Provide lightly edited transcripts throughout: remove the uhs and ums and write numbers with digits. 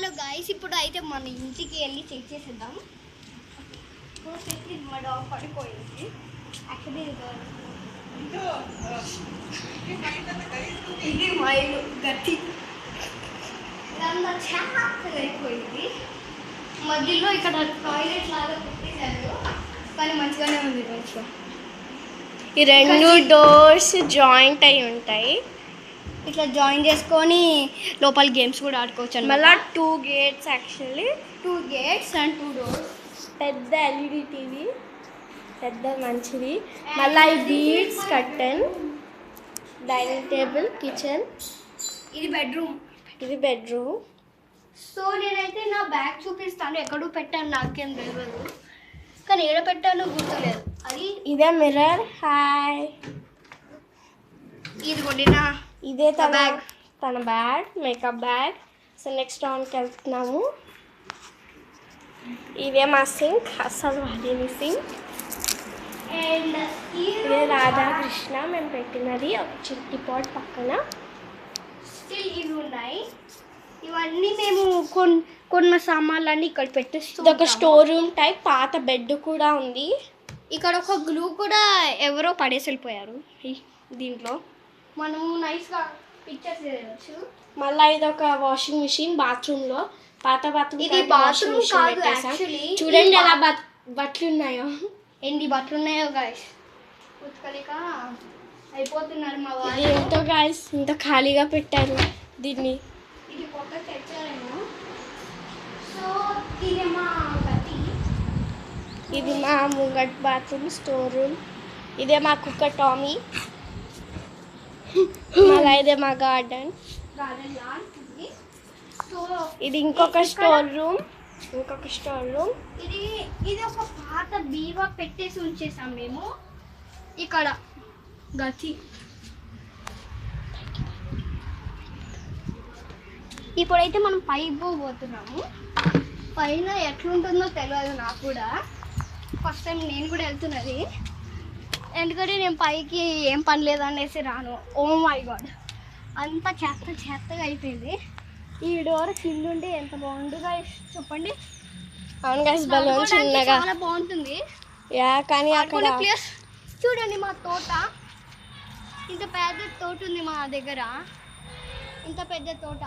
Hello guys, ఇప్పుడు అయితే మన ఇంటికి వెళ్ళి చెక్ చేసేద్దాం. మా డాగ్ పడిపోయింది. యాక్చువల్లీ ఇది మైలు గట్టి ఇదంతా చాలా అయిపోయింది. మధ్యలో ఇక్కడ టాయిలెట్ లాగా పెట్టేశారు, కానీ మంచిగానే ఉంది. మంచిగా ఈ రెండు డోర్స్ జాయింట్ అయి ఉంటాయి. ఇట్లా జాయిన్ చేసుకొని లోపల గేమ్స్ కూడా ఆడుకోవచ్చు. మళ్ళీ 2 gates actually 2 gates and 2 doors. పెద్ద ఎల్ఈడి టీవీ, పెద్ద మంచిది. మళ్ళీ ఈ beads curtain, dining table, kitchen. ఇది బెడ్రూమ్. ఇది బెడ్రూమ్. సో నేనైతే నా బ్యాగ్ చూపిస్తాను. ఎక్కడో పెట్టాను, నాకేం తెలియదు, కానీ ఏడ పెట్టాను గుర్తులేదు. అది ఇదే మిర్రర్. హాయ్, ఇది కొట్టిన ఇదే తన bag, makeup bag. So next రౌండ్కి వెళ్తున్నాము. ఇదే మా సింక్, అసలు వాడిని సింక్. అండ్ ఇదే రాధాకృష్ణ మేము పెట్టినది ఒక చిట్టి పాట్ పక్కన. స్టిల్ ఇవి ఉన్నాయి. ఇవన్నీ మేము కొన్న సామాన్లన్నీ ఇక్కడ పెట్టేస్తాం. ఇది ఒక స్టోర్ రూమ్ టైప్. పాత బెడ్ కూడా ఉంది. ఇక్కడ ఒక గ్లూ కూడా ఎవరో పడేసి వెళ్ళిపోయారు. దీంట్లో మనము నైస్గా పిక్చర్స్ చేయవచ్చు. మళ్ళీ ఇది ఒక వాషింగ్ మిషన్ బాత్రూంలో. పాత బాత్రూమ్. ఇది బాత్రూమ్ కాదు యాక్చువల్లీ. చూడండి ఎలా బట్టలు ఉన్నాయో, ఎన్ని బట్టలు ఉన్నాయో గాయస్. ఉతకలేక అయిపోతున్నారు మా ఇది వాళ్ళు. ఎంతో గాయస్, ఇంత ఖాళీగా పెట్టారు దీన్ని. ఇది కొత్త తెచ్చారేమో. సో ఇది మా గది. ఇది మా ముంగట్ బాత్రూమ్, స్టోర్ రూమ్. ఇదే మా కుక్క టామీ. మళ్ళీ ఇదే మా గార్డెన్. లాంటిది. సో ఇది ఇంకొక స్టోర్ రూమ్. ఇది ఒక పాత బీవా పెట్టేసి ఉంచేసాం మేము ఇక్కడ. గతి ఇప్పుడైతే మనం పైకి పోతున్నాము. పైన ఎట్లుంటుందో తెలియదు నాకు కూడా. ఫస్ట్ టైం నేను కూడా వెళ్తున్నది, ఎందుకంటే నేను పైకి ఏం పని లేదనేసి రాను. ఓ మై గాడ్, అంతా చెత్తగా అయిపోయింది. ఈ డోర్ కింద ఉంటే ఎంత బాగుంటుందో చెప్పండి. అవును గైస్, బలూన్ చిన్నగా చాలా బాగుంటుంది. యా, కానీ అక్కడ ప్లేస్ చూడండి. మా తోట, ఇంత పెద్ద తోట ఉంది మా దగ్గర. ఇంత పెద్ద తోట.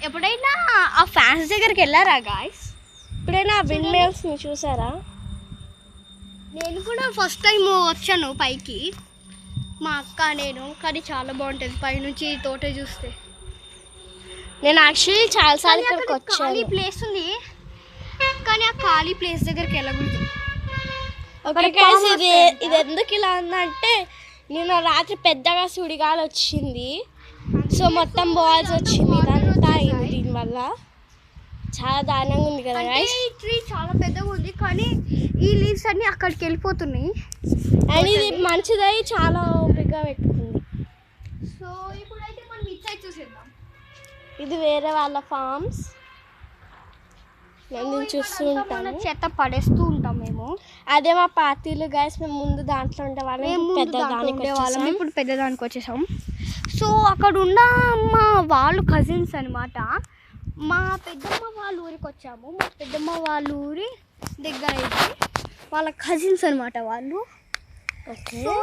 ఎప్పుడైనా ఆ ఫ్యాన్స్ దగ్గరికి వెళ్ళారా గాయస్? ఎప్పుడైనా విండ్ మిల్స్ని చూసారా? నేను కూడా ఫస్ట్ టైం వచ్చాను పైకి, మా అక్క నేను. కానీ చాలా బాగుంటుంది పైనుంచి తోట చూస్తే. నేను యాక్చువల్లీ చాలాసార్లు ఇక్కడికి ఖాళీ వచ్చాను. ప్లేస్ ఉంది, కానీ ఆ ఖాళీ ప్లేస్ దగ్గరికి వెళ్ళకూడదు. ఓకే గైస్, ఇది ఎందుకు ఇలా ఉందంటే నిన్న రాత్రి పెద్దగా సుడిగాలి వచ్చింది. సో మొత్తం బాల్స్ వచ్చింది. ఇదంతా ఇది దీనివల్ల చాలా దారుణంగా ఉంది కదా గైస్. ఈ ట్రీ చాలా పెద్దగా ఉంది, కానీ ఈ లీవ్స్ అన్ని అక్కడికి వెళ్ళిపోతున్నాయి. అండ్ ఇది మంచిదై చాలా ఓపికగా పెట్టుకుంది. సో ఇప్పుడైతే మనం ఇటు సైడ్ చూసేద్దాం. ఇది వేరే వాళ్ళ ఫార్మ్స్. మేము చూస్తూ ఉంటాము. చెత్త పడేస్తూ ఉంటాం మేము. అదే మా పార్టీలు గైస్. మేము ముందు దాంట్లో ఉండేవాళ్ళం, పెద్ద దానికి ఉండేవాళ్ళం, ఇప్పుడు పెద్ద దానికి వచ్చేసాం. సో అక్కడ ఉన్న మా వాళ్ళు కజిన్స్ అనమాట. మా పెద్దమ్మ వాళ్ళ ఊరికి వచ్చాము. మా పెద్దమ్మ వాళ్ళ ఊరి దగ్గర అయితే వాళ్ళ కజిన్స్ అనమాట వాళ్ళు. సో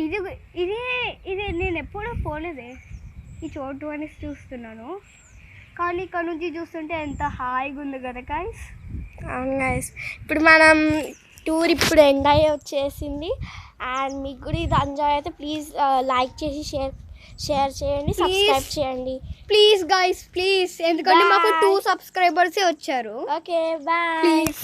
ఇది ఇది ఇది నేను ఎప్పుడూ పోలేదే ఈ చోటు అని చూస్తున్నాను, కానీ ఇక్కడ నుంచి చూస్తుంటే ఎంత హాయిగా ఉంది కదా గైస్. అవును గైస్, ఇప్పుడు మనం టూర్ ఇప్పుడు ఎంజాయ్ వచ్చేసింది. అండ్ మీకు కూడా ఇది ఎంజాయ్ అయితే ప్లీజ్ లైక్ చేసి షేర్ చేయండి, సబ్స్క్రైబ్ చేయండి ప్లీజ్ గైస్, ప్లీజ్. ఎందుకంటే మాకు 2 subscribers వచ్చారు. Okay, bye. ప్లీజ్.